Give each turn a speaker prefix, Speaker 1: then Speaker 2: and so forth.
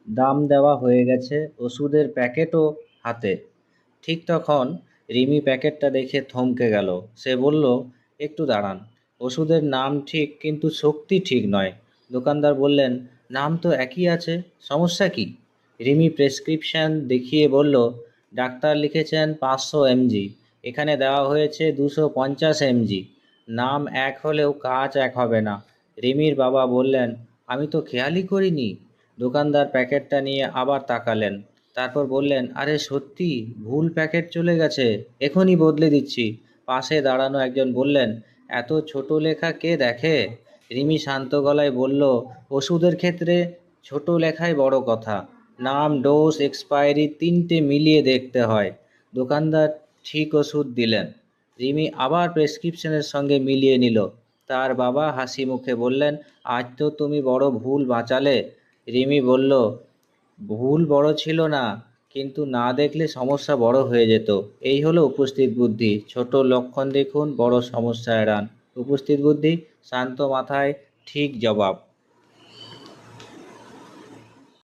Speaker 1: দাম দেওয়া হয়ে গেছে, ওষুধের প্যাকেটও হাতে। ঠিক তখন রিমি প্যাকেটটা দেখে থমকে গেল। সে বলল, একটু দাঁড়ান, ওষুধের নাম ঠিক কিন্তু শক্তি ঠিক নয়। দোকানদার বললেন, নাম তো একই আছে, সমস্যা কি? রিমি প্রেসক্রিপশন দেখিয়ে বলল, ডাক্তার লিখেছেন 500 mg, এখানে দেওয়া হয়েছে 250 mg। নাম এক হলেও কাজ এক হবে না। রিমির বাবা বললেন, আমি তো খেয়ালই করিনি। দোকানদার প্যাকেটটা নিয়ে আবার তাকালেন, তারপর বললেন, আরে সত্যি, ভুল প্যাকেট চলে গেছে, এখনই বদলে দিচ্ছি। পাশে দাঁড়ানো একজন বললেন, এত ছোট লেখা কে দেখে? রিমি শান্ত গলায় বলল, ওষুধের ক্ষেত্রে ছোট লেখাই বড় কথা। নাম, ডোজ, এক্সপায়ারি তিনটে মিলিয়ে দেখতে হয়। দোকানদার ঠিক ওষুধ দিলেন। রিমি আবার প্রেসক্রিপশনের সঙ্গে মিলিয়ে নিল। তার বাবা হাসি মুখে বললেন, আজ তো তুমি বড় ভুল বাঁচালে। রিমি বলল, ভুল বড় ছিল না, কিন্তু না দেখলে সমস্যা বড় হয়ে যেত। এই হলো উপস্থিত বুদ্ধি, ছোট লক্ষণ দেখুন, বড় সমস্যা এড়ান। উপস্থিত বুদ্ধি, শান্ত মাথায় ঠিক জবাব।